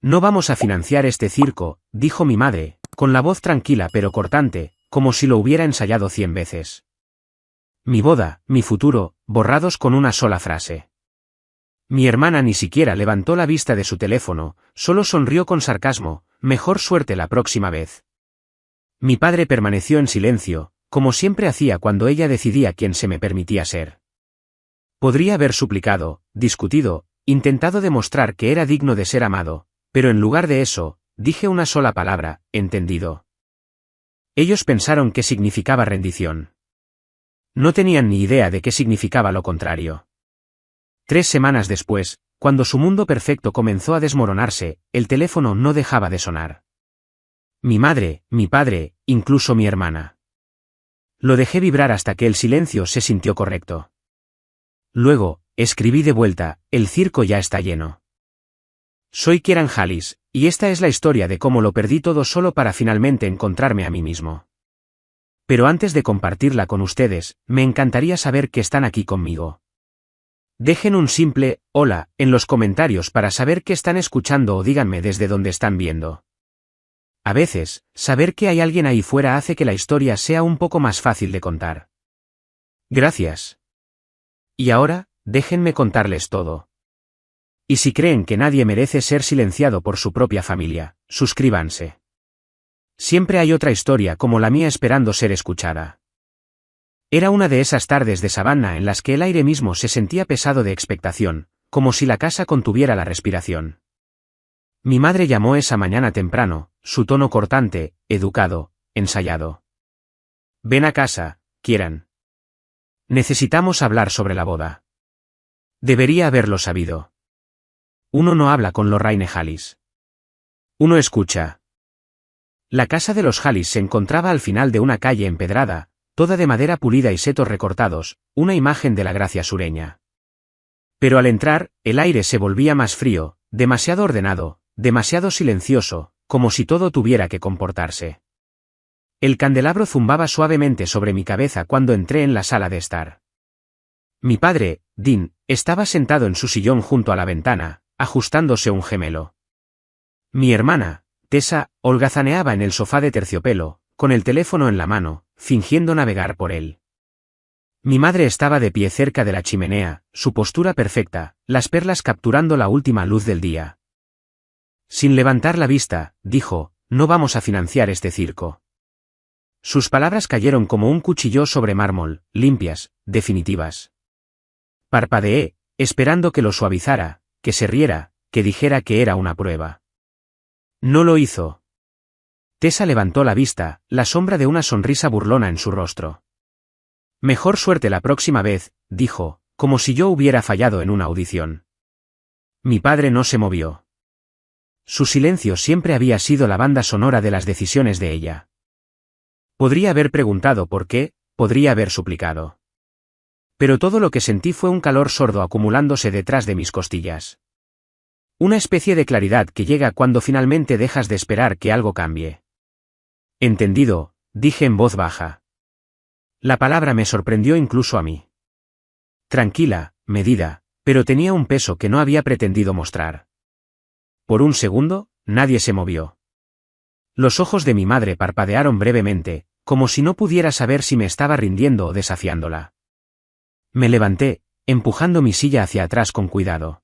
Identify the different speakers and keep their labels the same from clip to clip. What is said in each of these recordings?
Speaker 1: No vamos a financiar este circo, dijo mi madre, con la voz tranquila pero cortante, como si lo hubiera ensayado 100 veces. Mi boda, mi futuro, borrados con una sola frase. Mi hermana ni siquiera levantó la vista de su teléfono, solo sonrió con sarcasmo, mejor suerte la próxima vez. Mi padre permaneció en silencio, como siempre hacía cuando ella decidía quién se me permitía ser. Podría haber suplicado, discutido, intentado demostrar que era digno de ser amado, pero en lugar de eso, dije una sola palabra, entendido. Ellos pensaron que significaba rendición. No tenían ni idea de qué significaba lo contrario. 3 semanas después, cuando su mundo perfecto comenzó a desmoronarse, el teléfono no dejaba de sonar. Mi madre, mi padre, incluso mi hermana. Lo dejé vibrar hasta que el silencio se sintió correcto. Luego, escribí de vuelta, el circo ya está lleno. Soy Kieran Hallis, y esta es la historia de cómo lo perdí todo solo para finalmente encontrarme a mí mismo. Pero antes de compartirla con ustedes, me encantaría saber que están aquí conmigo. Dejen un simple hola en los comentarios para saber que están escuchando o díganme desde dónde están viendo. A veces, saber que hay alguien ahí fuera hace que la historia sea un poco más fácil de contar. Gracias. Y ahora, déjenme contarles todo. Y si creen que nadie merece ser silenciado por su propia familia, suscríbanse. Siempre hay otra historia como la mía esperando ser escuchada. Era una de esas tardes de sabana en las que el aire mismo se sentía pesado de expectación, como si la casa contuviera la respiración. Mi madre llamó esa mañana temprano, su tono cortante, educado, ensayado. Ven a casa, Kieran. Necesitamos hablar sobre la boda. Debería haberlo sabido. Uno no habla con Lorraine Hallis. Uno escucha. La casa de los Hallis se encontraba al final de una calle empedrada, toda de madera pulida y setos recortados, una imagen de la gracia sureña. Pero al entrar, el aire se volvía más frío, demasiado ordenado, demasiado silencioso, como si todo tuviera que comportarse. El candelabro zumbaba suavemente sobre mi cabeza cuando entré en la sala de estar. Mi padre, Dean, estaba sentado en su sillón junto a la ventana, ajustándose un gemelo. Mi hermana, Tessa, holgazaneaba en el sofá de terciopelo, con el teléfono en la mano, fingiendo navegar por él. Mi madre estaba de pie cerca de la chimenea, su postura perfecta, las perlas capturando la última luz del día. Sin levantar la vista, dijo, no vamos a financiar este circo. Sus palabras cayeron como un cuchillo sobre mármol, limpias, definitivas. Parpadeé, esperando que lo suavizara, que se riera, que dijera que era una prueba. No lo hizo. Tessa levantó la vista, la sombra de una sonrisa burlona en su rostro. Mejor suerte la próxima vez, dijo, como si yo hubiera fallado en una audición. Mi padre no se movió. Su silencio siempre había sido la banda sonora de las decisiones de ella. Podría haber preguntado por qué, podría haber suplicado. Pero todo lo que sentí fue un calor sordo acumulándose detrás de mis costillas. Una especie de claridad que llega cuando finalmente dejas de esperar que algo cambie. Entendido, dije en voz baja. La palabra me sorprendió incluso a mí. Tranquila, medida, pero tenía un peso que no había pretendido mostrar. Por un segundo, nadie se movió. Los ojos de mi madre parpadearon brevemente, como si no pudiera saber si me estaba rindiendo o desafiándola. Me levanté, empujando mi silla hacia atrás con cuidado.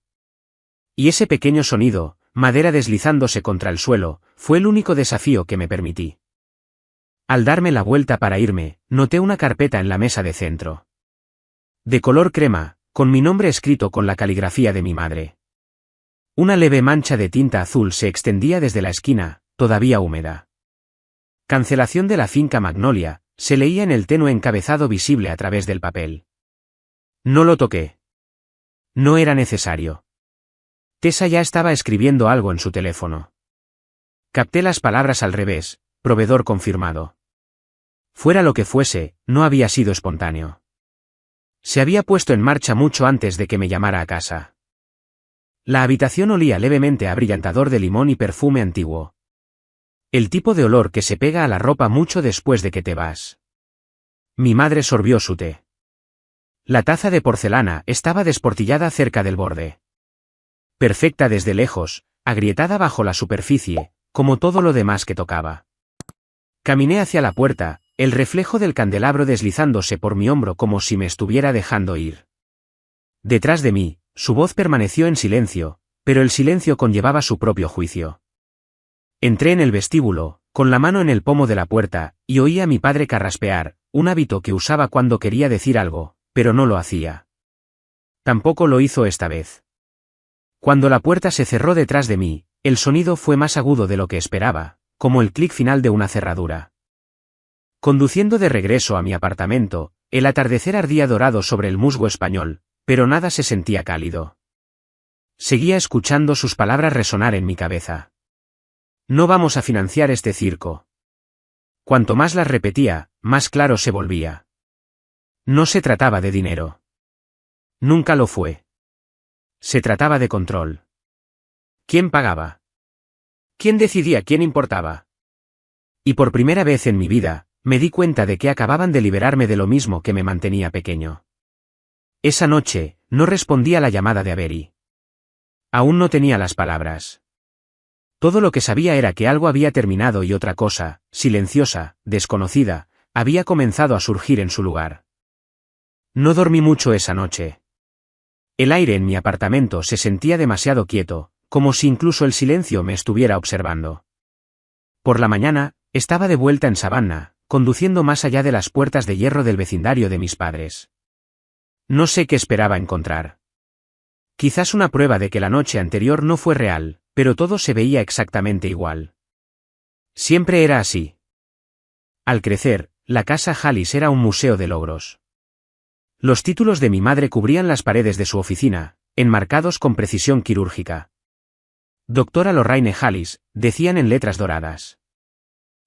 Speaker 1: Y ese pequeño sonido, madera deslizándose contra el suelo, fue el único desafío que me permití. Al darme la vuelta para irme, noté una carpeta en la mesa de centro. De color crema, con mi nombre escrito con la caligrafía de mi madre. Una leve mancha de tinta azul se extendía desde la esquina, todavía húmeda. Cancelación de la finca Magnolia, se leía en el tenue encabezado visible a través del papel. No lo toqué. No era necesario. Tessa ya estaba escribiendo algo en su teléfono. Capté las palabras al revés, proveedor confirmado. Fuera lo que fuese, no había sido espontáneo. Se había puesto en marcha mucho antes de que me llamara a casa. La habitación olía levemente a brillantador de limón y perfume antiguo. El tipo de olor que se pega a la ropa mucho después de que te vas. Mi madre sorbió su té. La taza de porcelana estaba desportillada cerca del borde. Perfecta desde lejos, agrietada bajo la superficie, como todo lo demás que tocaba. Caminé hacia la puerta, el reflejo del candelabro deslizándose por mi hombro como si me estuviera dejando ir. Detrás de mí, su voz permaneció en silencio, pero el silencio conllevaba su propio juicio. Entré en el vestíbulo, con la mano en el pomo de la puerta, y oí a mi padre carraspear, un hábito que usaba cuando quería decir algo, pero no lo hacía. Tampoco lo hizo esta vez. Cuando la puerta se cerró detrás de mí, el sonido fue más agudo de lo que esperaba, como el clic final de una cerradura. Conduciendo de regreso a mi apartamento, el atardecer ardía dorado sobre el musgo español, pero nada se sentía cálido. Seguía escuchando sus palabras resonar en mi cabeza. No vamos a financiar este circo. Cuanto más las repetía, más claro se volvía. No se trataba de dinero. Nunca lo fue. Se trataba de control. ¿Quién pagaba? ¿Quién decidía quién importaba? Y por primera vez en mi vida, me di cuenta de que acababan de liberarme de lo mismo que me mantenía pequeño. Esa noche, no respondí a la llamada de Avery. Aún no tenía las palabras. Todo lo que sabía era que algo había terminado y otra cosa, silenciosa, desconocida, había comenzado a surgir en su lugar. No dormí mucho esa noche. El aire en mi apartamento se sentía demasiado quieto, como si incluso el silencio me estuviera observando. Por la mañana, estaba de vuelta en Savannah, conduciendo más allá de las puertas de hierro del vecindario de mis padres. No sé qué esperaba encontrar. Quizás una prueba de que la noche anterior no fue real, pero todo se veía exactamente igual. Siempre era así. Al crecer, la casa Hallis era un museo de logros. Los títulos de mi madre cubrían las paredes de su oficina, enmarcados con precisión quirúrgica. Doctora Lorraine Hallis, decían en letras doradas.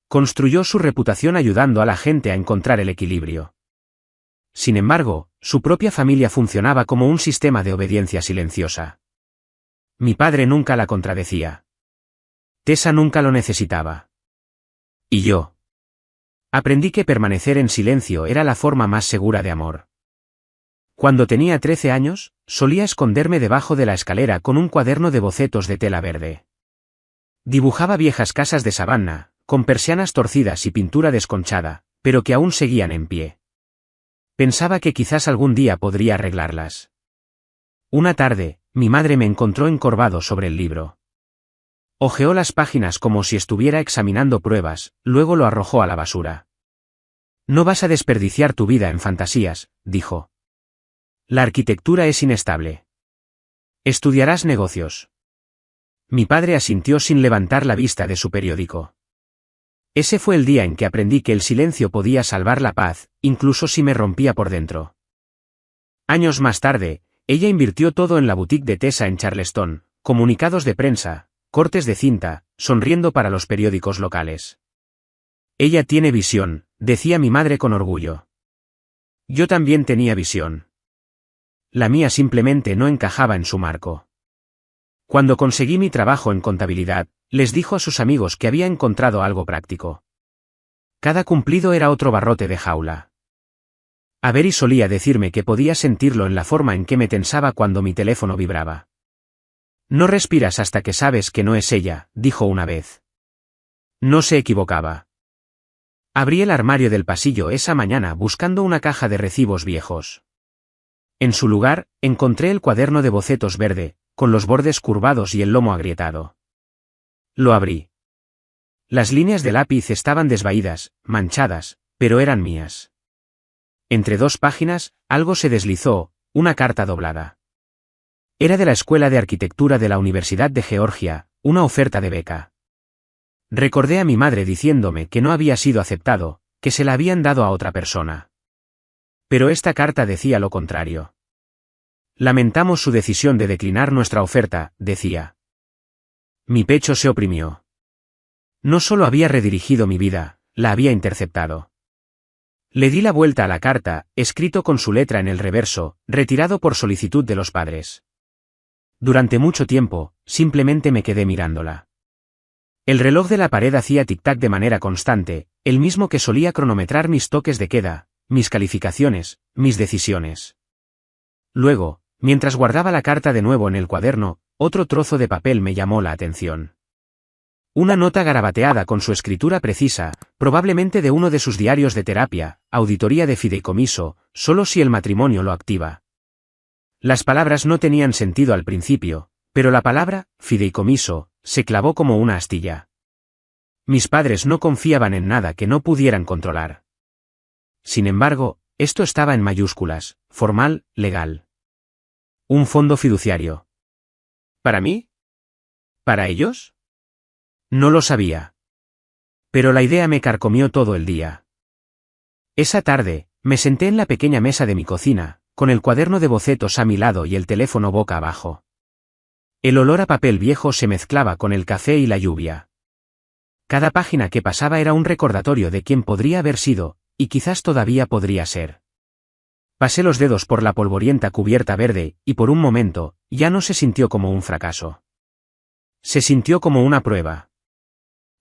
Speaker 1: Construyó su reputación ayudando a la gente a encontrar el equilibrio. Sin embargo, su propia familia funcionaba como un sistema de obediencia silenciosa. Mi padre nunca la contradecía. Tessa nunca lo necesitaba. Y yo. Aprendí que permanecer en silencio era la forma más segura de amor. Cuando tenía 13 años, solía esconderme debajo de la escalera con un cuaderno de bocetos de tela verde. Dibujaba viejas casas de Savannah, con persianas torcidas y pintura desconchada, pero que aún seguían en pie. Pensaba que quizás algún día podría arreglarlas. Una tarde, mi madre me encontró encorvado sobre el libro. Hojeó las páginas como si estuviera examinando pruebas, luego lo arrojó a la basura. No vas a desperdiciar tu vida en fantasías, dijo. La arquitectura es inestable. Estudiarás negocios. Mi padre asintió sin levantar la vista de su periódico. Ese fue el día en que aprendí que el silencio podía salvar la paz, incluso si me rompía por dentro. Años más tarde, ella invirtió todo en la boutique de Tessa en Charleston, comunicados de prensa, cortes de cinta, sonriendo para los periódicos locales. Ella tiene visión, decía mi madre con orgullo. Yo también tenía visión. La mía simplemente no encajaba en su marco. Cuando conseguí mi trabajo en contabilidad, les dijo a sus amigos que había encontrado algo práctico. Cada cumplido era otro barrote de jaula. Avery solía decirme que podía sentirlo en la forma en que me tensaba cuando mi teléfono vibraba. No respiras hasta que sabes que no es ella, dijo una vez. No se equivocaba. Abrí el armario del pasillo esa mañana buscando una caja de recibos viejos. En su lugar, encontré el cuaderno de bocetos verde, con los bordes curvados y el lomo agrietado. Lo abrí. Las líneas de lápiz estaban desvaídas, manchadas, pero eran mías. Entre dos páginas, algo se deslizó, una carta doblada. Era de la Escuela de Arquitectura de la Universidad de Georgia, una oferta de beca. Recordé a mi madre diciéndome que no había sido aceptado, que se la habían dado a otra persona. Pero esta carta decía lo contrario. Lamentamos su decisión de declinar nuestra oferta, decía. Mi pecho se oprimió. No solo había redirigido mi vida, la había interceptado. Le di la vuelta a la carta, escrito con su letra en el reverso, retirado por solicitud de los padres. Durante mucho tiempo, simplemente me quedé mirándola. El reloj de la pared hacía tic-tac de manera constante, el mismo que solía cronometrar mis toques de queda, mis calificaciones, mis decisiones. Luego, mientras guardaba la carta de nuevo en el cuaderno, otro trozo de papel me llamó la atención. Una nota garabateada con su escritura precisa, probablemente de uno de sus diarios de terapia, auditoría de fideicomiso, solo si el matrimonio lo activa. Las palabras no tenían sentido al principio, pero la palabra, fideicomiso, se clavó como una astilla. Mis padres no confiaban en nada que no pudieran controlar. Sin embargo, esto estaba en mayúsculas, formal, legal. Un fondo fiduciario. ¿Para mí? ¿Para ellos? No lo sabía. Pero la idea me carcomió todo el día. Esa tarde, me senté en la pequeña mesa de mi cocina, con el cuaderno de bocetos a mi lado y el teléfono boca abajo. El olor a papel viejo se mezclaba con el café y la lluvia. Cada página que pasaba era un recordatorio de quién podría haber sido, y quizás todavía podría ser. Pasé los dedos por la polvorienta cubierta verde, y por un momento, ya no se sintió como un fracaso. Se sintió como una prueba.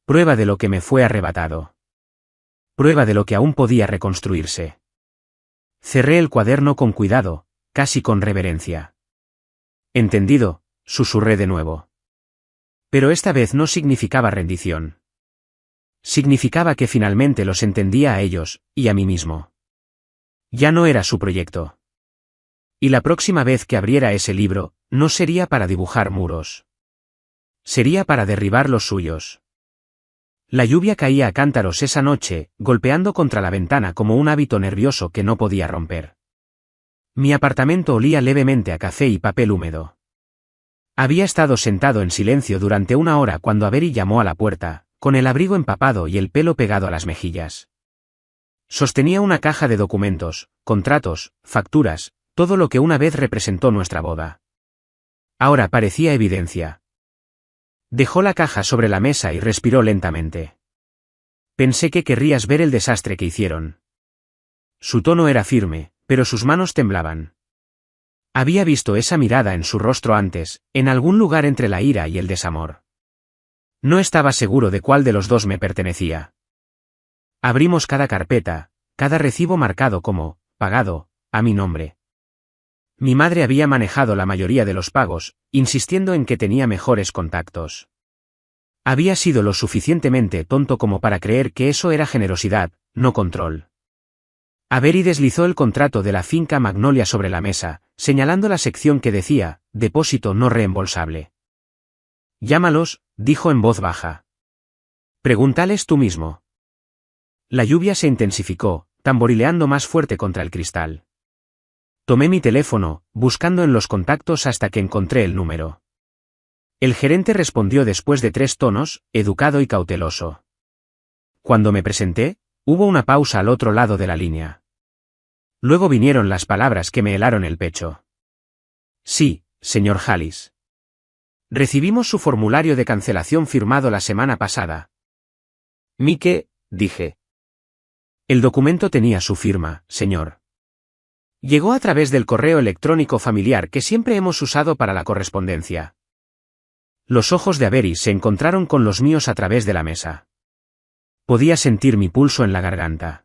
Speaker 1: Prueba de lo que me fue arrebatado. Prueba de lo que aún podía reconstruirse. Cerré el cuaderno con cuidado, casi con reverencia. Entendido, susurré de nuevo. Pero esta vez no significaba rendición. Significaba que finalmente los entendía a ellos, y a mí mismo. Ya no era su proyecto. Y la próxima vez que abriera ese libro, no sería para dibujar muros. Sería para derribar los suyos. La lluvia caía a cántaros esa noche, golpeando contra la ventana como un hábito nervioso que no podía romper. Mi apartamento olía levemente a café y papel húmedo. Había estado sentado en silencio durante una hora cuando Avery llamó a la puerta, con el abrigo empapado y el pelo pegado a las mejillas. Sostenía una caja de documentos, contratos, facturas, todo lo que una vez representó nuestra boda. Ahora parecía evidencia. Dejó la caja sobre la mesa y respiró lentamente. Pensé que querrías ver el desastre que hicieron. Su tono era firme, pero sus manos temblaban. Había visto esa mirada en su rostro antes, en algún lugar entre la ira y el desamor. No estaba seguro de cuál de los dos me pertenecía. Abrimos cada carpeta, cada recibo marcado como, pagado, a mi nombre. Mi madre había manejado la mayoría de los pagos, insistiendo en que tenía mejores contactos. Había sido lo suficientemente tonto como para creer que eso era generosidad, no control. Avery deslizó el contrato de la finca Magnolia sobre la mesa, señalando la sección que decía, depósito no reembolsable. Llámalos, dijo en voz baja. Pregúntales tú mismo. La lluvia se intensificó, tamborileando más fuerte contra el cristal. Tomé mi teléfono, buscando en los contactos hasta que encontré el número. El gerente respondió después de 3 tonos, educado y cauteloso. Cuando me presenté, hubo una pausa al otro lado de la línea. Luego vinieron las palabras que me helaron el pecho. Sí, señor Hallis. Recibimos su formulario de cancelación firmado la semana pasada. Mike, dije. El documento tenía su firma, señor. Llegó a través del correo electrónico familiar que siempre hemos usado para la correspondencia. Los ojos de Avery se encontraron con los míos a través de la mesa. Podía sentir mi pulso en la garganta.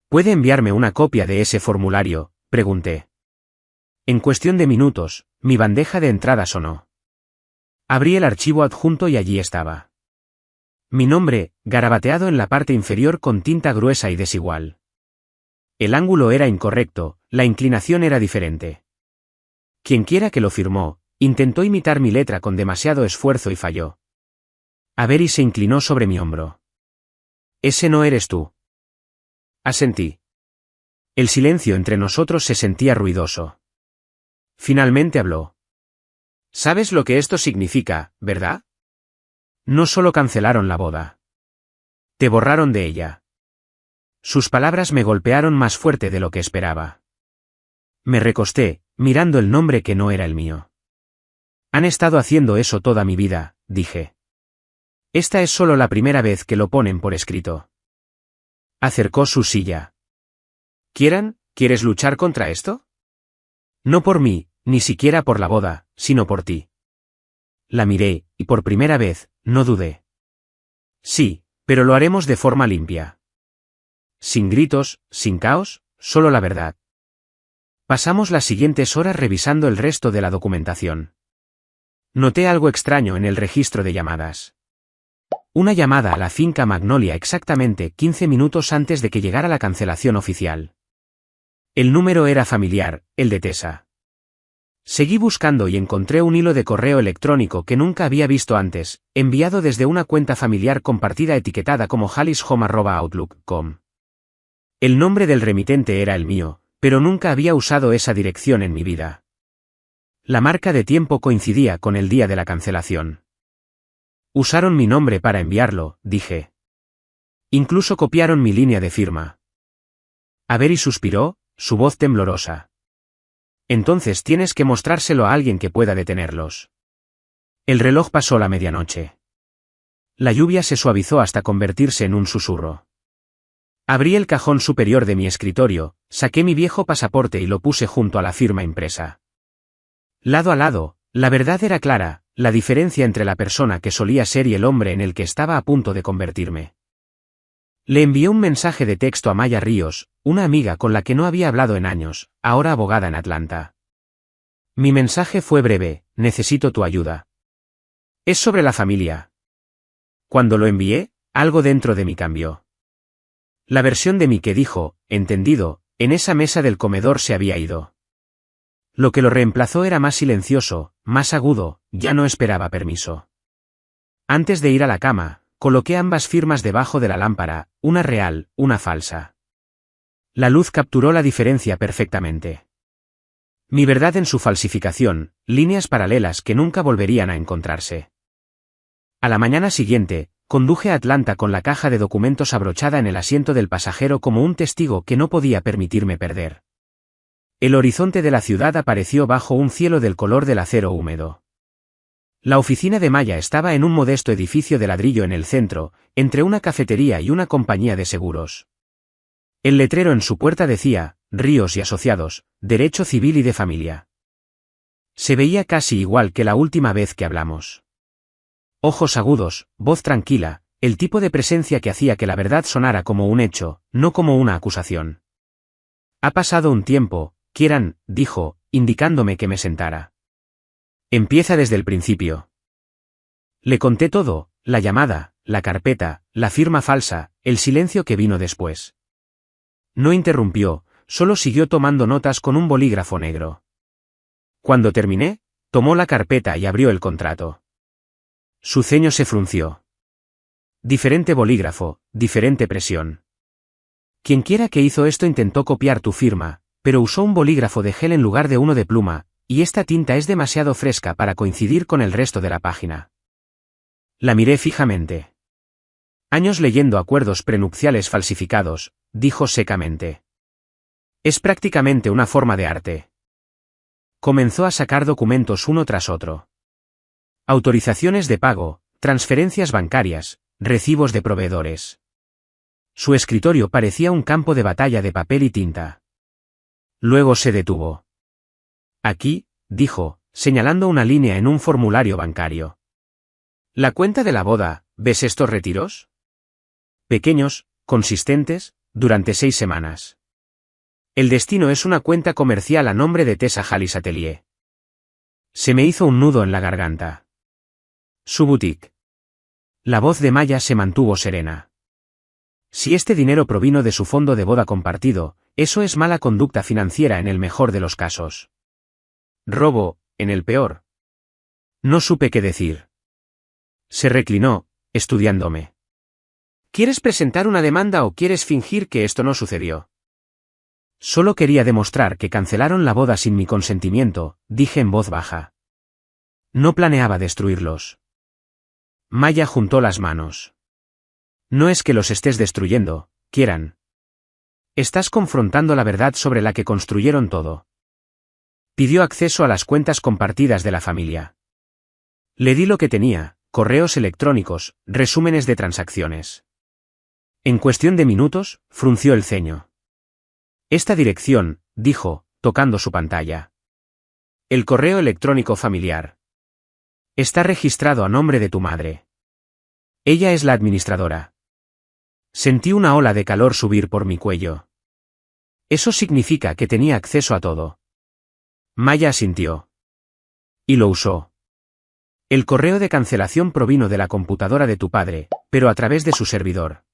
Speaker 1: ¿Puede enviarme una copia de ese formulario?, pregunté. En cuestión de minutos, mi bandeja de entrada sonó. Abrí el archivo adjunto y allí estaba. Mi nombre, garabateado en la parte inferior con tinta gruesa y desigual. El ángulo era incorrecto, la inclinación era diferente. Quienquiera que lo firmó, intentó imitar mi letra con demasiado esfuerzo y falló. Avery se inclinó sobre mi hombro. Ese no eres tú. Asentí. El silencio entre nosotros se sentía ruidoso. Finalmente habló. ¿Sabes lo que esto significa, verdad? No solo cancelaron la boda. Te borraron de ella. Sus palabras me golpearon más fuerte de lo que esperaba. Me recosté, mirando el nombre que no era el mío. Han estado haciendo eso toda mi vida, dije. Esta es solo la primera vez que lo ponen por escrito. Acercó su silla. ¿Quieres luchar contra esto? No por mí, ni siquiera por la boda, sino por ti. La miré, y por primera vez, no dudé. Sí, pero lo haremos de forma limpia. Sin gritos, sin caos, solo la verdad. Pasamos las siguientes horas revisando el resto de la documentación. Noté algo extraño en el registro de llamadas. Una llamada a la finca Magnolia exactamente 15 minutos antes de que llegara la cancelación oficial. El número era familiar, el de Tessa. Seguí buscando y encontré un hilo de correo electrónico que nunca había visto antes, enviado desde una cuenta familiar compartida etiquetada como hallishome@outlook.com. El nombre del remitente era el mío, pero nunca había usado esa dirección en mi vida. La marca de tiempo coincidía con el día de la cancelación. Usaron mi nombre para enviarlo, dije. Incluso copiaron mi línea de firma. Avery suspiró, su voz temblorosa. Entonces tienes que mostrárselo a alguien que pueda detenerlos. El reloj pasó la medianoche. La lluvia se suavizó hasta convertirse en un susurro. Abrí el cajón superior de mi escritorio, saqué mi viejo pasaporte y lo puse junto a la firma impresa. Lado a lado, la verdad era clara, la diferencia entre la persona que solía ser y el hombre en el que estaba a punto de convertirme. Le envié un mensaje de texto a Maya Ríos, una amiga con la que no había hablado en años, ahora abogada en Atlanta. Mi mensaje fue breve: necesito tu ayuda. Es sobre la familia. Cuando lo envié, algo dentro de mí cambió. La versión de mí que dijo, entendido, en esa mesa del comedor se había ido. Lo que lo reemplazó era más silencioso, más agudo, ya no esperaba permiso. Antes de ir a la cama, coloqué ambas firmas debajo de la lámpara, una real, una falsa. La luz capturó la diferencia perfectamente. Mi verdad en su falsificación, líneas paralelas que nunca volverían a encontrarse. A la mañana siguiente, conduje a Atlanta con la caja de documentos abrochada en el asiento del pasajero como un testigo que no podía permitirme perder. El horizonte de la ciudad apareció bajo un cielo del color del acero húmedo. La oficina de Maya estaba en un modesto edificio de ladrillo en el centro, entre una cafetería y una compañía de seguros. El letrero en su puerta decía, Ríos y Asociados, Derecho Civil y de Familia. Se veía casi igual que la última vez que hablamos. Ojos agudos, voz tranquila, el tipo de presencia que hacía que la verdad sonara como un hecho, no como una acusación. Ha pasado un tiempo, Kieran, dijo, indicándome que me sentara. Empieza desde el principio. Le conté todo, la llamada, la carpeta, la firma falsa, el silencio que vino después. No interrumpió, solo siguió tomando notas con un bolígrafo negro. Cuando terminé, tomó la carpeta y abrió el contrato. Su ceño se frunció. Diferente bolígrafo, diferente presión. Quienquiera que hizo esto intentó copiar tu firma, pero usó un bolígrafo de gel en lugar de uno de pluma, y esta tinta es demasiado fresca para coincidir con el resto de la página. La miré fijamente. Años leyendo acuerdos prenupciales falsificados, dijo secamente. Es prácticamente una forma de arte. Comenzó a sacar documentos uno tras otro. Autorizaciones de pago, transferencias bancarias, recibos de proveedores. Su escritorio parecía un campo de batalla de papel y tinta. Luego se detuvo. Aquí, dijo, señalando una línea en un formulario bancario. La cuenta de la boda, ¿ves estos retiros? Pequeños, consistentes, durante 6 semanas. El destino es una cuenta comercial a nombre de Tessa Hallis Atelier. Se me hizo un nudo en la garganta. Su boutique. La voz de Maya se mantuvo serena. Si este dinero provino de su fondo de boda compartido, eso es mala conducta financiera en el mejor de los casos. Robo, en el peor. No supe qué decir. Se reclinó, estudiándome. ¿Quieres presentar una demanda o quieres fingir que esto no sucedió? Solo quería demostrar que cancelaron la boda sin mi consentimiento, dije en voz baja. No planeaba destruirlos. Maya juntó las manos. No es que los estés destruyendo, Kieran. Estás confrontando la verdad sobre la que construyeron todo. Pidió acceso a las cuentas compartidas de la familia. Le di lo que tenía, correos electrónicos, resúmenes de transacciones. En cuestión de minutos, frunció el ceño. Esta dirección, dijo, tocando su pantalla. El correo electrónico familiar. Está registrado a nombre de tu madre. Ella es la administradora. Sentí una ola de calor subir por mi cuello. Eso significa que tenía acceso a todo. Maya asintió. Y lo usó. El correo de cancelación provino de la computadora de tu padre, pero a través de su servidor.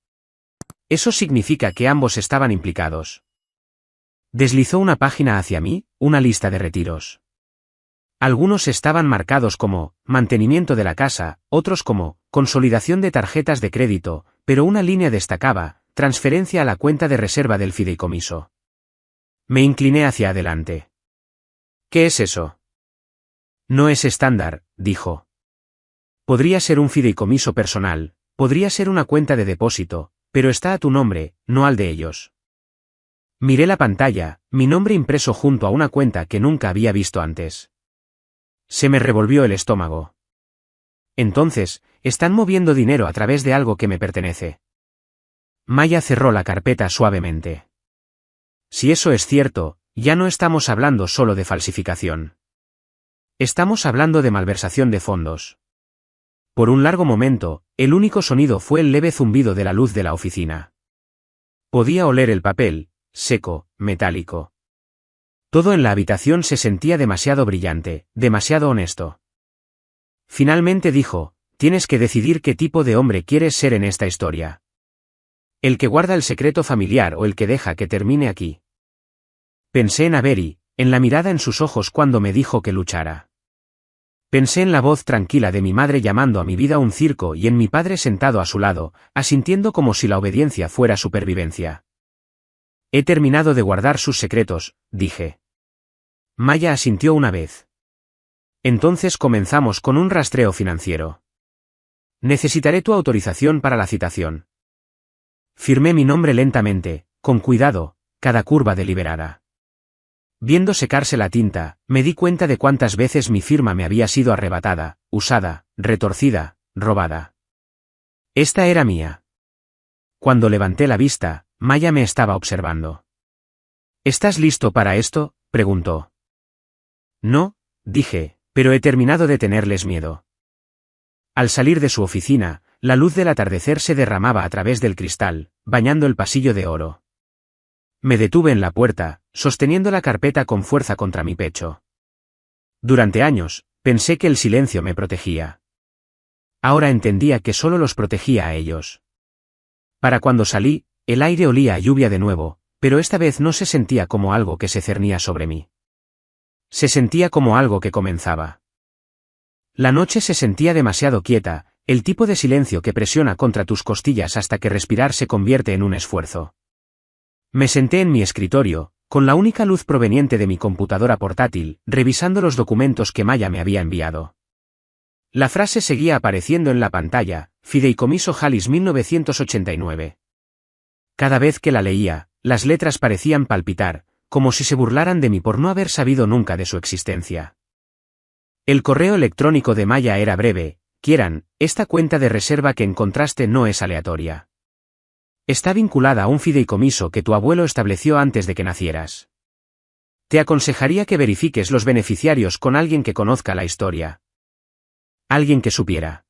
Speaker 1: Eso significa que ambos estaban implicados. Deslizó una página hacia mí, una lista de retiros. Algunos estaban marcados como mantenimiento de la casa, otros como consolidación de tarjetas de crédito, pero una línea destacaba transferencia a la cuenta de reserva del fideicomiso. Me incliné hacia adelante. ¿Qué es eso? No es estándar, dijo. Podría ser un fideicomiso personal, podría ser una cuenta de depósito, pero está a tu nombre, no al de ellos. Miré la pantalla, mi nombre impreso junto a una cuenta que nunca había visto antes. Se me revolvió el estómago. Entonces, están moviendo dinero a través de algo que me pertenece. Maya cerró la carpeta suavemente. Si eso es cierto, ya no estamos hablando solo de falsificación. Estamos hablando de malversación de fondos. Por un largo momento, el único sonido fue el leve zumbido de la luz de la oficina. Podía oler el papel, seco, metálico. Todo en la habitación se sentía demasiado brillante, demasiado honesto. Finalmente dijo, tienes que decidir qué tipo de hombre quieres ser en esta historia. ¿El que guarda el secreto familiar o el que deja que termine aquí? Pensé en Avery, en la mirada en sus ojos cuando me dijo que luchara. Pensé en la voz tranquila de mi madre llamando a mi vida un circo y en mi padre sentado a su lado, asintiendo como si la obediencia fuera supervivencia. He terminado de guardar sus secretos, dije. Maya asintió una vez. Entonces comenzamos con un rastreo financiero. Necesitaré tu autorización para la citación. Firmé mi nombre lentamente, con cuidado, cada curva deliberada. Viendo secarse la tinta, me di cuenta de cuántas veces mi firma me había sido arrebatada, usada, retorcida, robada. Esta era mía. Cuando levanté la vista, Maya me estaba observando. ¿Estás listo para esto?, preguntó. No, dije, pero he terminado de tenerles miedo. Al salir de su oficina, la luz del atardecer se derramaba a través del cristal, bañando el pasillo de oro. Me detuve en la puerta, sosteniendo la carpeta con fuerza contra mi pecho. Durante años, pensé que el silencio me protegía. Ahora entendía que solo los protegía a ellos. Para cuando salí, el aire olía a lluvia de nuevo, pero esta vez no se sentía como algo que se cernía sobre mí. Se sentía como algo que comenzaba. La noche se sentía demasiado quieta, el tipo de silencio que presiona contra tus costillas hasta que respirar se convierte en un esfuerzo. Me senté en mi escritorio, con la única luz proveniente de mi computadora portátil, revisando los documentos que Maya me había enviado. La frase seguía apareciendo en la pantalla, Fideicomiso Halis 1989. Cada vez que la leía, las letras parecían palpitar, como si se burlaran de mí por no haber sabido nunca de su existencia. El correo electrónico de Maya era breve: Kieran, esta cuenta de reserva que encontraste no es aleatoria. Está vinculada a un fideicomiso que tu abuelo estableció antes de que nacieras. Te aconsejaría que verifiques los beneficiarios con alguien que conozca la historia. Alguien que supiera.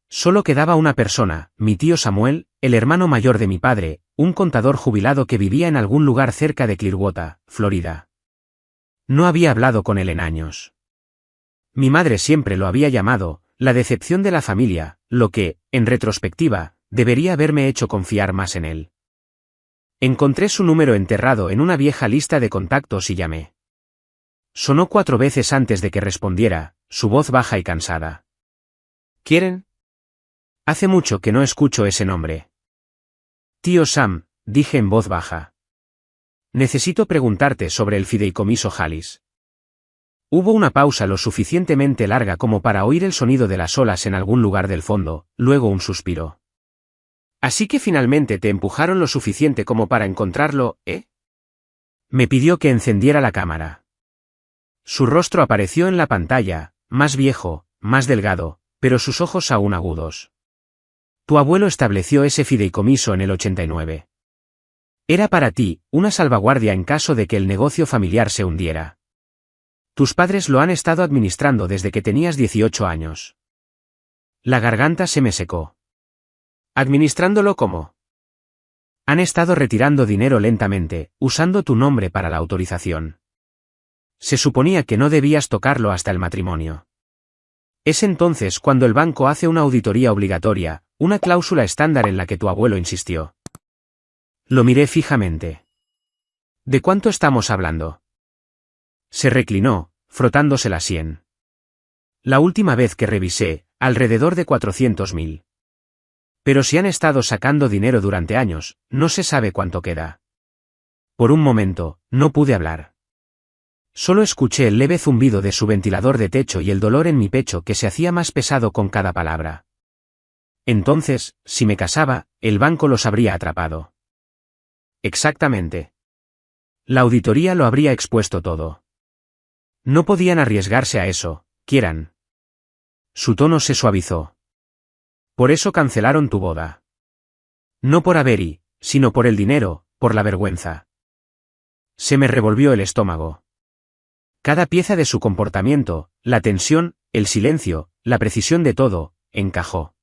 Speaker 1: Solo quedaba una persona, mi tío Samuel, el hermano mayor de mi padre, un contador jubilado que vivía en algún lugar cerca de Clearwater, Florida. No había hablado con él en años. Mi madre siempre lo había llamado la decepción de la familia, lo que, en retrospectiva, debería haberme hecho confiar más en él. Encontré su número enterrado en una vieja lista de contactos y llamé. Sonó 4 veces antes de que respondiera, su voz baja y cansada. ¿Quieren? Hace mucho que no escucho ese nombre. Tío Sam, dije en voz baja. Necesito preguntarte sobre el fideicomiso Halis. Hubo una pausa lo suficientemente larga como para oír el sonido de las olas en algún lugar del fondo, luego un suspiro. Así que finalmente te empujaron lo suficiente como para encontrarlo, ¿eh? Me pidió que encendiera la cámara. Su rostro apareció en la pantalla, más viejo, más delgado, pero sus ojos aún agudos. Tu abuelo estableció ese fideicomiso en el 89. Era para ti, una salvaguardia en caso de que el negocio familiar se hundiera. Tus padres lo han estado administrando desde que tenías 18 años. La garganta se me secó. ¿Administrándolo cómo? Han estado retirando dinero lentamente, usando tu nombre para la autorización. Se suponía que no debías tocarlo hasta el matrimonio. Es entonces cuando el banco hace una auditoría obligatoria, una cláusula estándar en la que tu abuelo insistió. Lo miré fijamente. ¿De cuánto estamos hablando? Se reclinó, frotándose la sien. La última vez que revisé, alrededor de 400.000. Pero si han estado sacando dinero durante años, no se sabe cuánto queda. Por un momento, no pude hablar. Solo escuché el leve zumbido de su ventilador de techo y el dolor en mi pecho que se hacía más pesado con cada palabra. Entonces, si me casaba, el banco los habría atrapado. Exactamente. La auditoría lo habría expuesto todo. No podían arriesgarse a eso, Kieran. Su tono se suavizó. Por eso cancelaron tu boda. No por Avery, sino por el dinero, por la vergüenza. Se me revolvió el estómago. Cada pieza de su comportamiento, la tensión, el silencio, la precisión de todo, encajó.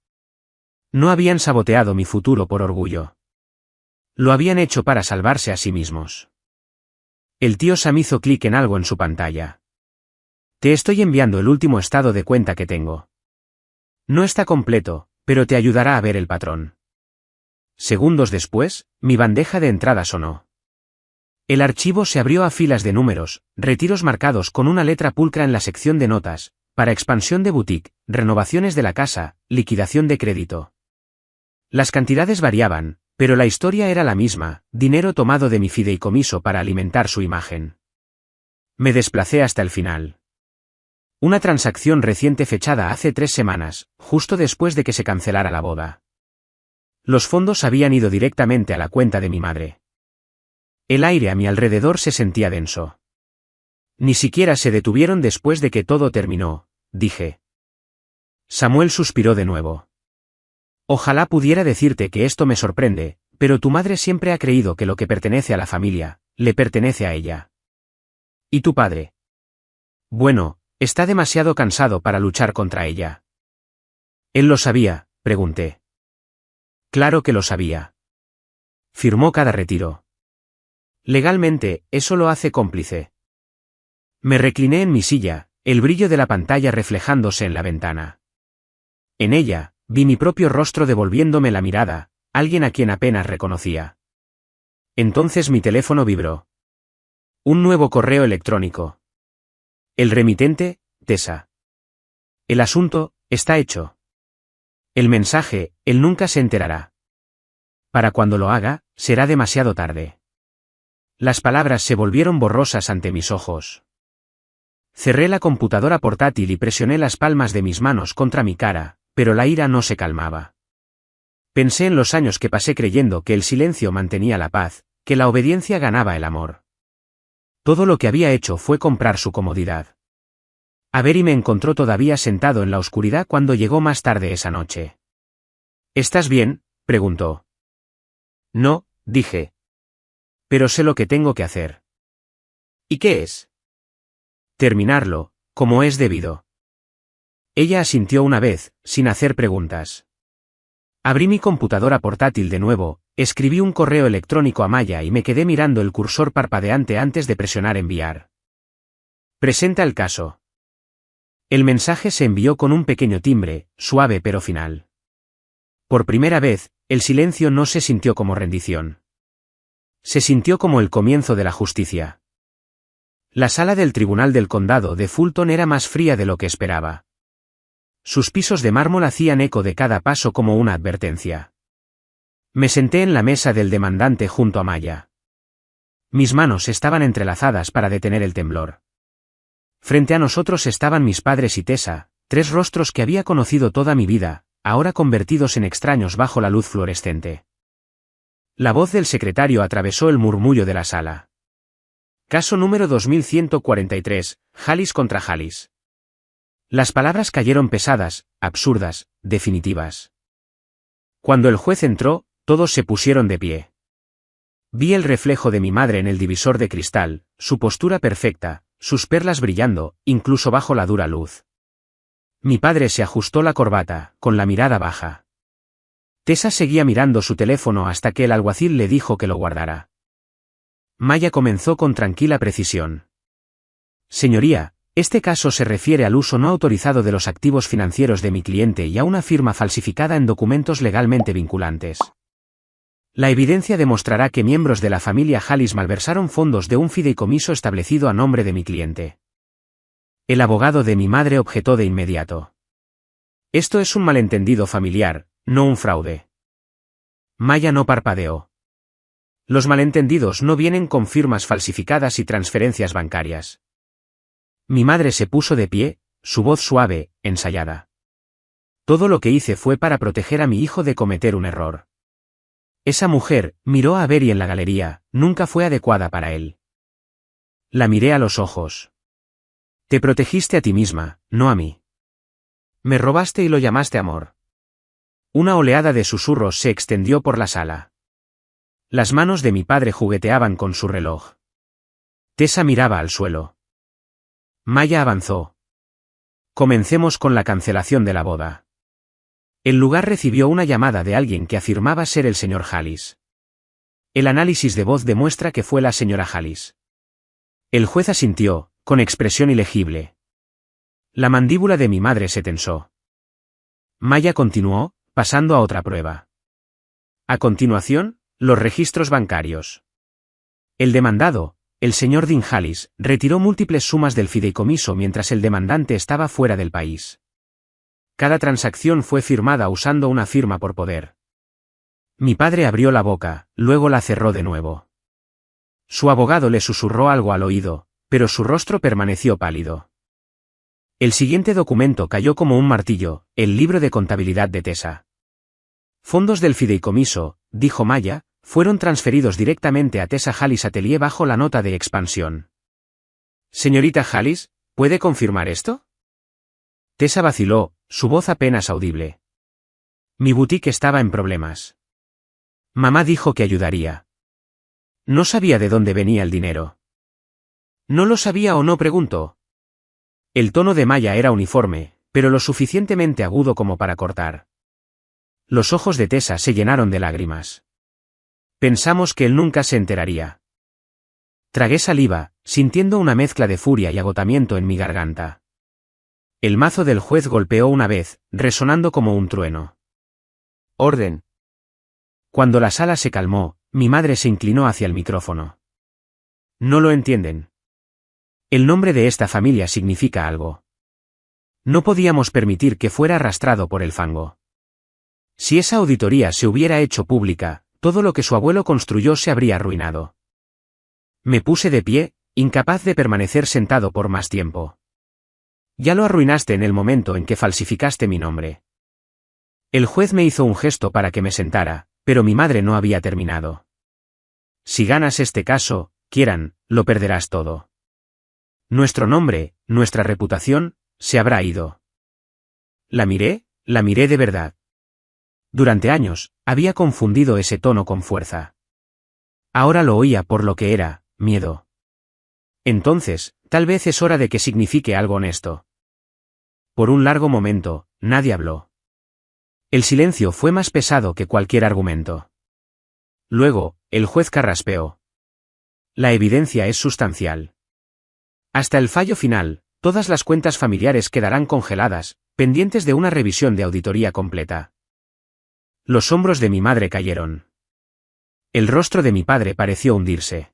Speaker 1: No habían saboteado mi futuro por orgullo. Lo habían hecho para salvarse a sí mismos. El tío Sam hizo clic en algo en su pantalla. Te estoy enviando el último estado de cuenta que tengo. No está completo, pero te ayudará a ver el patrón. Segundos después, mi bandeja de entrada sonó. El archivo se abrió a filas de números, retiros marcados con una letra pulcra en la sección de notas, para expansión de boutique, renovaciones de la casa, liquidación de crédito. Las cantidades variaban, pero la historia era la misma, dinero tomado de mi fideicomiso para alimentar su imagen. Me desplacé hasta el final. Una transacción reciente fechada hace 3 semanas, justo después de que se cancelara la boda. Los fondos habían ido directamente a la cuenta de mi madre. El aire a mi alrededor se sentía denso. Ni siquiera se detuvieron después de que todo terminó, dije. Samuel suspiró de nuevo. Ojalá pudiera decirte que esto me sorprende, pero tu madre siempre ha creído que lo que pertenece a la familia, le pertenece a ella. ¿Y tu padre? Bueno, está demasiado cansado para luchar contra ella. ¿Él lo sabía?, pregunté. Claro que lo sabía. Firmó cada retiro. Legalmente, eso lo hace cómplice. Me recliné en mi silla, el brillo de la pantalla reflejándose en la ventana. En ella, vi mi propio rostro devolviéndome la mirada, alguien a quien apenas reconocía. Entonces mi teléfono vibró. Un nuevo correo electrónico. El remitente, Tessa. El asunto, está hecho. El mensaje, él nunca se enterará. Para cuando lo haga, será demasiado tarde. Las palabras se volvieron borrosas ante mis ojos. Cerré la computadora portátil y presioné las palmas de mis manos contra mi cara, pero la ira no se calmaba. Pensé en los años que pasé creyendo que el silencio mantenía la paz, que la obediencia ganaba el amor. Todo lo que había hecho fue comprar su comodidad. Avery me encontró todavía sentado en la oscuridad cuando llegó más tarde esa noche. ¿Estás bien?, preguntó. No, dije. Pero sé lo que tengo que hacer. ¿Y qué es? Terminarlo, como es debido. Ella asintió una vez, sin hacer preguntas. Abrí mi computadora portátil de nuevo, escribí un correo electrónico a Maya y me quedé mirando el cursor parpadeante antes de presionar enviar. Presenta el caso. El mensaje se envió con un pequeño timbre, suave pero final. Por primera vez, el silencio no se sintió como rendición. Se sintió como el comienzo de la justicia. La sala del Tribunal del Condado de Fulton era más fría de lo que esperaba. Sus pisos de mármol hacían eco de cada paso como una advertencia. Me senté en la mesa del demandante junto a Maya. Mis manos estaban entrelazadas para detener el temblor. Frente a nosotros estaban mis padres y Tessa, 3 rostros que había conocido toda mi vida, ahora convertidos en extraños bajo la luz fluorescente. La voz del secretario atravesó el murmullo de la sala. Caso número 2143, Halis contra Halis. Las palabras cayeron pesadas, absurdas, definitivas. Cuando el juez entró, todos se pusieron de pie. Vi el reflejo de mi madre en el divisor de cristal, su postura perfecta, sus perlas brillando, incluso bajo la dura luz. Mi padre se ajustó la corbata, con la mirada baja. Tessa seguía mirando su teléfono hasta que el alguacil le dijo que lo guardara. Maya comenzó con tranquila precisión. Señoría, Este caso se refiere al uso no autorizado de los activos financieros de mi cliente y a una firma falsificada en documentos legalmente vinculantes. La evidencia demostrará que miembros de la familia Halis malversaron fondos de un fideicomiso establecido a nombre de mi cliente. El abogado de mi madre objetó de inmediato. Esto es un malentendido familiar, no un fraude. Maya no parpadeó. Los malentendidos no vienen con firmas falsificadas y transferencias bancarias. Mi madre se puso de pie, su voz suave, ensayada. Todo lo que hice fue para proteger a mi hijo de cometer un error. Esa mujer, miró a Avery en la galería, nunca fue adecuada para él. La miré a los ojos. Te protegiste a ti misma, no a mí. Me robaste y lo llamaste amor. Una oleada de susurros se extendió por la sala. Las manos de mi padre jugueteaban con su reloj. Tessa miraba al suelo. Maya avanzó. Comencemos con la cancelación de la boda. El lugar recibió una llamada de alguien que afirmaba ser el señor Halis. El análisis de voz demuestra que fue la señora Halis. El juez asintió, con expresión ilegible. La mandíbula de mi madre se tensó. Maya continuó, pasando a otra prueba. A continuación, los registros bancarios. El demandado, el señor Dean Halis, retiró múltiples sumas del fideicomiso mientras el demandante estaba fuera del país. Cada transacción fue firmada usando una firma por poder. Mi padre abrió la boca, luego la cerró de nuevo. Su abogado le susurró algo al oído, pero su rostro permaneció pálido. El siguiente documento cayó como un martillo, el libro de contabilidad de Tessa. Fondos del fideicomiso, dijo Maya, fueron transferidos directamente a Tessa Halis Atelier bajo la nota de expansión. Señorita Halis, ¿puede confirmar esto? Tessa vaciló, su voz apenas audible. Mi boutique estaba en problemas. Mamá dijo que ayudaría. No sabía de dónde venía el dinero. ¿No lo sabía o no preguntó? El tono de Maya era uniforme, pero lo suficientemente agudo como para cortar. Los ojos de Tessa se llenaron de lágrimas. Pensamos que él nunca se enteraría. Tragué saliva, sintiendo una mezcla de furia y agotamiento en mi garganta. El mazo del juez golpeó una vez, resonando como un trueno. Orden. Cuando la sala se calmó, mi madre se inclinó hacia el micrófono. No lo entienden. El nombre de esta familia significa algo. No podíamos permitir que fuera arrastrado por el fango. Si esa auditoría se hubiera hecho pública, todo lo que su abuelo construyó se habría arruinado. Me puse de pie, incapaz de permanecer sentado por más tiempo. Ya lo arruinaste en el momento en que falsificaste mi nombre. El juez me hizo un gesto para que me sentara, pero mi madre no había terminado. Si ganas este caso, Kieran, lo perderás todo. Nuestro nombre, nuestra reputación, se habrá ido. La miré de verdad. Durante años, había confundido ese tono con fuerza. Ahora lo oía por lo que era, miedo. Entonces, tal vez es hora de que signifique algo honesto. Por un largo momento, nadie habló. El silencio fue más pesado que cualquier argumento. Luego, el juez carraspeó. La evidencia es sustancial. Hasta el fallo final, todas las cuentas familiares quedarán congeladas, pendientes de una revisión de auditoría completa. Los hombros de mi madre cayeron. El rostro de mi padre pareció hundirse.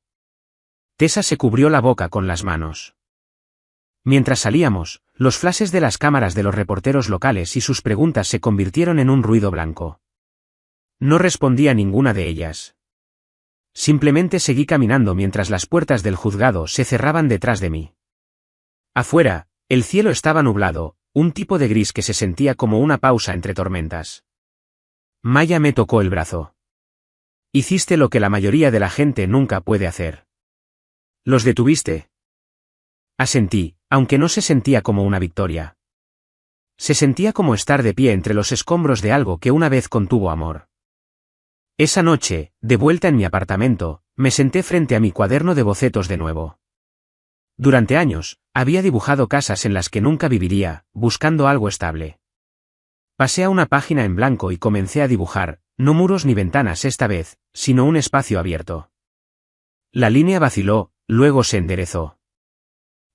Speaker 1: Tessa se cubrió la boca con las manos. Mientras salíamos, los flashes de las cámaras de los reporteros locales y sus preguntas se convirtieron en un ruido blanco. No respondí a ninguna de ellas. Simplemente seguí caminando mientras las puertas del juzgado se cerraban detrás de mí. Afuera, el cielo estaba nublado, un tipo de gris que se sentía como una pausa entre tormentas. Maya me tocó el brazo. Hiciste lo que la mayoría de la gente nunca puede hacer. ¿Los detuviste? Asentí, aunque no se sentía como una victoria. Se sentía como estar de pie entre los escombros de algo que una vez contuvo amor. Esa noche, de vuelta en mi apartamento, me senté frente a mi cuaderno de bocetos de nuevo. Durante años, había dibujado casas en las que nunca viviría, buscando algo estable. Pasé a una página en blanco y comencé a dibujar, no muros ni ventanas esta vez, sino un espacio abierto. La línea vaciló, luego se enderezó.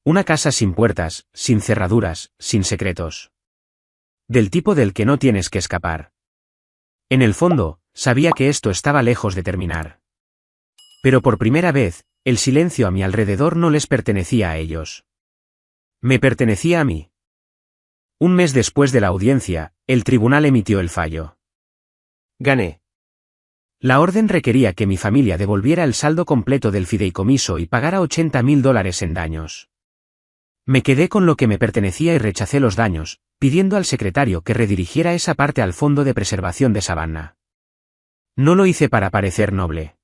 Speaker 1: Una casa sin puertas, sin cerraduras, sin secretos. Del tipo del que no tienes que escapar. En el fondo, sabía que esto estaba lejos de terminar. Pero por primera vez, el silencio a mi alrededor no les pertenecía a ellos. Me pertenecía a mí. Un mes después de la audiencia, el tribunal emitió el fallo. Gané. La orden requería que mi familia devolviera el saldo completo del fideicomiso y pagara $80.000 en daños. Me quedé con lo que me pertenecía y rechacé los daños, pidiendo al secretario que redirigiera esa parte al Fondo de Preservación de Savannah. No lo hice para parecer noble.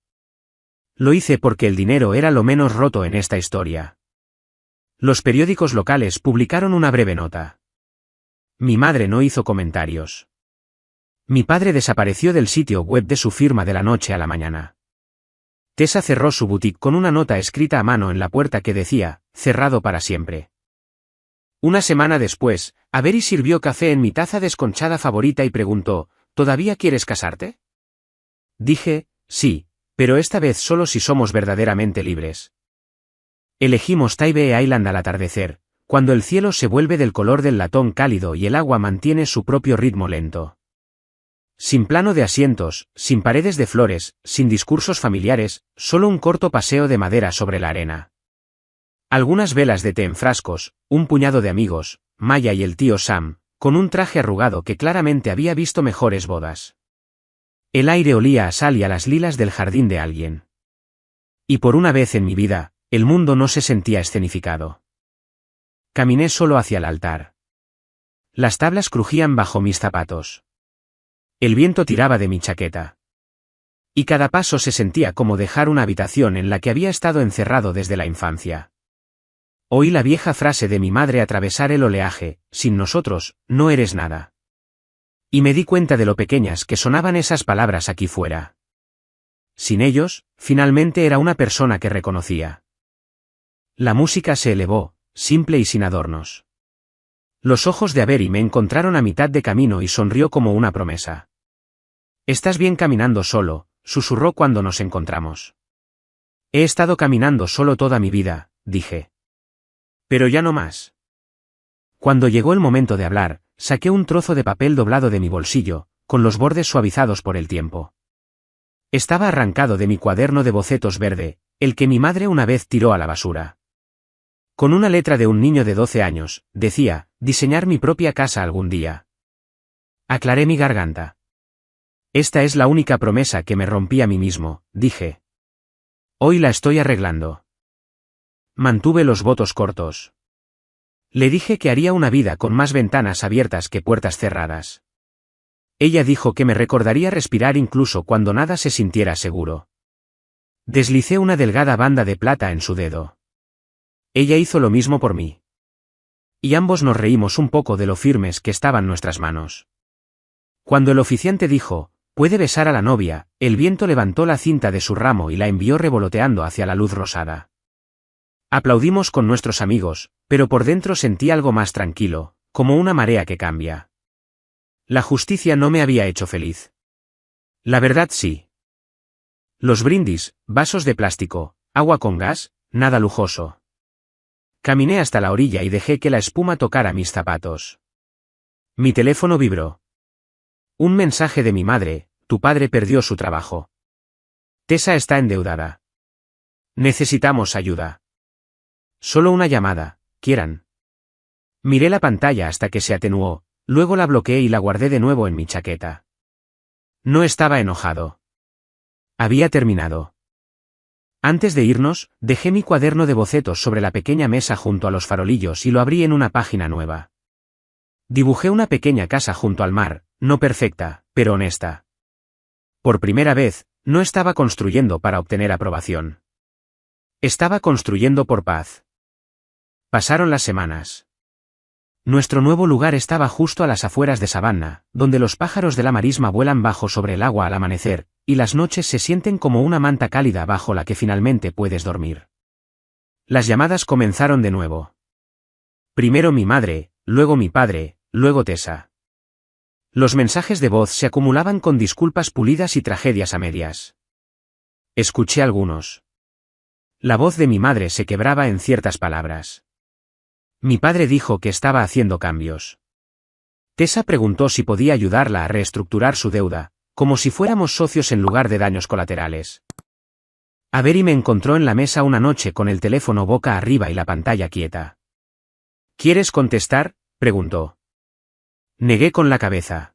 Speaker 1: Lo hice porque el dinero era lo menos roto en esta historia. Los periódicos locales publicaron una breve nota. Mi madre no hizo comentarios. Mi padre desapareció del sitio web de su firma de la noche a la mañana. Tessa cerró su boutique con una nota escrita a mano en la puerta que decía, cerrado para siempre. Una semana después, Avery sirvió café en mi taza desconchada favorita y preguntó, ¿todavía quieres casarte? Dije, sí, pero esta vez solo si somos verdaderamente libres. Elegimos Tybee Island al atardecer, cuando el cielo se vuelve del color del latón cálido y el agua mantiene su propio ritmo lento. Sin plano de asientos, sin paredes de flores, sin discursos familiares, solo un corto paseo de madera sobre la arena. Algunas velas de té en frascos, un puñado de amigos, Maya y el tío Sam, con un traje arrugado que claramente había visto mejores bodas. El aire olía a sal y a las lilas del jardín de alguien. Y por una vez en mi vida, el mundo no se sentía escenificado. Caminé solo hacia el altar. Las tablas crujían bajo mis zapatos. El viento tiraba de mi chaqueta. Y cada paso se sentía como dejar una habitación en la que había estado encerrado desde la infancia. Oí la vieja frase de mi madre atravesar el oleaje, sin nosotros, no eres nada. Y me di cuenta de lo pequeñas que sonaban esas palabras aquí fuera. Sin ellos, finalmente era una persona que reconocía. La música se elevó, simple y sin adornos. Los ojos de Avery me encontraron a mitad de camino y sonrió como una promesa. «Estás bien caminando solo», susurró cuando nos encontramos. «He estado caminando solo toda mi vida», dije. «Pero ya no más». Cuando llegó el momento de hablar, saqué un trozo de papel doblado de mi bolsillo, con los bordes suavizados por el tiempo. Estaba arrancado de mi cuaderno de bocetos verde, el que mi madre una vez tiró a la basura. Con una letra de un niño de 12 años, decía, diseñar mi propia casa algún día. Aclaré mi garganta. Esta es la única promesa que me rompí a mí mismo, dije. Hoy la estoy arreglando. Mantuve los votos cortos. Le dije que haría una vida con más ventanas abiertas que puertas cerradas. Ella dijo que me recordaría respirar incluso cuando nada se sintiera seguro. Deslicé una delgada banda de plata en su dedo. Ella hizo lo mismo por mí. Y ambos nos reímos un poco de lo firmes que estaban nuestras manos. Cuando el oficiante dijo, «Puede besar a la novia», el viento levantó la cinta de su ramo y la envió revoloteando hacia la luz rosada. Aplaudimos con nuestros amigos, pero por dentro sentí algo más tranquilo, como una marea que cambia. La justicia no me había hecho feliz. La verdad sí. Los brindis, vasos de plástico, agua con gas, nada lujoso. Caminé hasta la orilla y dejé que la espuma tocara mis zapatos. Mi teléfono vibró. Un mensaje de mi madre, tu padre perdió su trabajo. Tessa está endeudada. Necesitamos ayuda. Solo una llamada, Kieran. Miré la pantalla hasta que se atenuó, luego la bloqueé y la guardé de nuevo en mi chaqueta. No estaba enojado. Había terminado. Antes de irnos, dejé mi cuaderno de bocetos sobre la pequeña mesa junto a los farolillos y lo abrí en una página nueva. Dibujé una pequeña casa junto al mar, no perfecta, pero honesta. Por primera vez, no estaba construyendo para obtener aprobación. Estaba construyendo por paz. Pasaron las semanas. Nuestro nuevo lugar estaba justo a las afueras de Savannah, donde los pájaros de la marisma vuelan bajo sobre el agua al amanecer, y las noches se sienten como una manta cálida bajo la que finalmente puedes dormir. Las llamadas comenzaron de nuevo. Primero mi madre, luego mi padre, luego Tessa. Los mensajes de voz se acumulaban con disculpas pulidas y tragedias a medias. Escuché algunos. La voz de mi madre se quebraba en ciertas palabras. Mi padre dijo que estaba haciendo cambios. Tessa preguntó si podía ayudarla a reestructurar su deuda, como si fuéramos socios en lugar de daños colaterales. Avery me encontró en la mesa una noche con el teléfono boca arriba y la pantalla quieta. ¿Quieres contestar?, preguntó. Negué con la cabeza.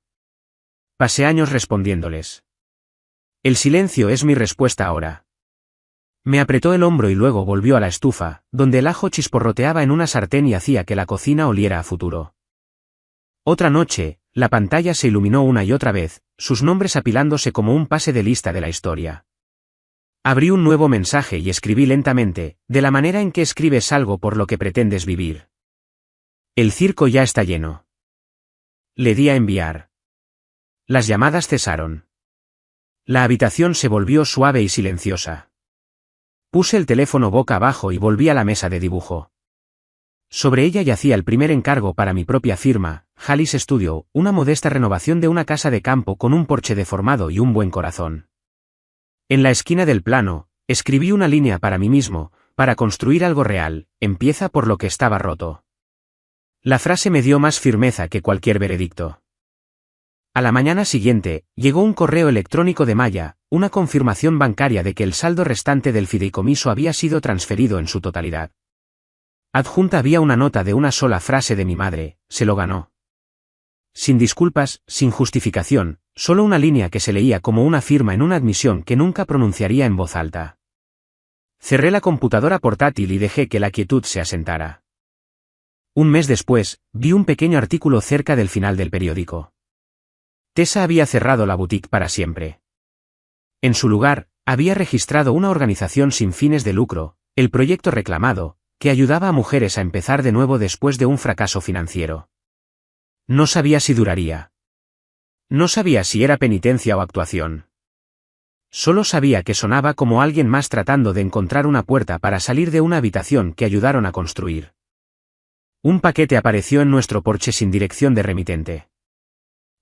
Speaker 1: Pasé años respondiéndoles. El silencio es mi respuesta ahora. Me apretó el hombro y luego volvió a la estufa, donde el ajo chisporroteaba en una sartén y hacía que la cocina oliera a futuro. Otra noche, la pantalla se iluminó una y otra vez, sus nombres apilándose como un pase de lista de la historia. Abrí un nuevo mensaje y escribí lentamente, de la manera en que escribes algo por lo que pretendes vivir. El circo ya está lleno. Le di a enviar. Las llamadas cesaron. La habitación se volvió suave y silenciosa. Puse el teléfono boca abajo y volví a la mesa de dibujo. Sobre ella yacía el primer encargo para mi propia firma, Hallis Studio, una modesta renovación de una casa de campo con un porche deformado y un buen corazón. En la esquina del plano, escribí una línea para mí mismo, para construir algo real, empieza por lo que estaba roto. La frase me dio más firmeza que cualquier veredicto. A la mañana siguiente, llegó un correo electrónico de Maya, una confirmación bancaria de que el saldo restante del fideicomiso había sido transferido en su totalidad. Adjunta había una nota de una sola frase de mi madre, se lo ganó. Sin disculpas, sin justificación, solo una línea que se leía como una firma en una admisión que nunca pronunciaría en voz alta. Cerré la computadora portátil y dejé que la quietud se asentara. Un mes después, vi un pequeño artículo cerca del final del periódico. Tessa había cerrado la boutique para siempre. En su lugar, había registrado una organización sin fines de lucro, el Proyecto Reclamado, que ayudaba a mujeres a empezar de nuevo después de un fracaso financiero. No sabía si duraría. No sabía si era penitencia o actuación. Solo sabía que sonaba como alguien más tratando de encontrar una puerta para salir de una habitación que ayudaron a construir. Un paquete apareció en nuestro porche sin dirección de remitente.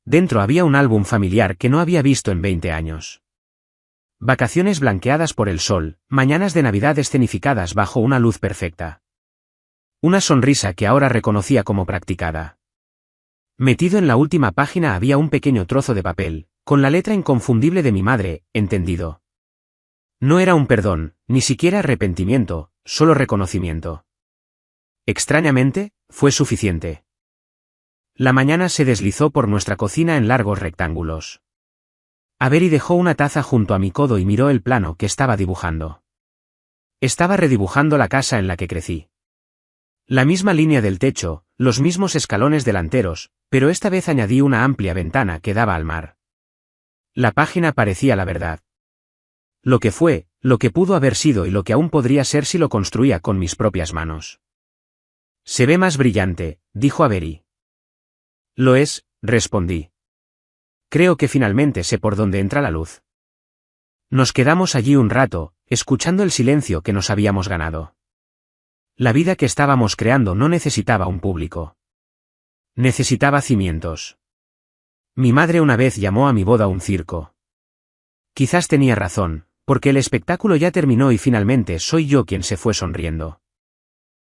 Speaker 1: Dentro había un álbum familiar que no había visto en 20 años. Vacaciones blanqueadas por el sol, mañanas de Navidad escenificadas bajo una luz perfecta. Una sonrisa que ahora reconocía como practicada. Metido en la última página había un pequeño trozo de papel, con la letra inconfundible de mi madre, entendido. No era un perdón, ni siquiera arrepentimiento, solo reconocimiento. Extrañamente, fue suficiente. La mañana se deslizó por nuestra cocina en largos rectángulos. Avery dejó una taza junto a mi codo y miró el plano que estaba dibujando. Estaba redibujando la casa en la que crecí. La misma línea del techo, los mismos escalones delanteros, pero esta vez añadí una amplia ventana que daba al mar. La página parecía la verdad. Lo que fue, lo que pudo haber sido y lo que aún podría ser si lo construía con mis propias manos. Se ve más brillante, dijo Avery. Lo es, respondí. Creo que finalmente sé por dónde entra la luz. Nos quedamos allí un rato, escuchando el silencio que nos habíamos ganado. La vida que estábamos creando no necesitaba un público. Necesitaba cimientos. Mi madre una vez llamó a mi boda un circo. Quizás tenía razón, porque el espectáculo ya terminó y finalmente soy yo quien se fue sonriendo.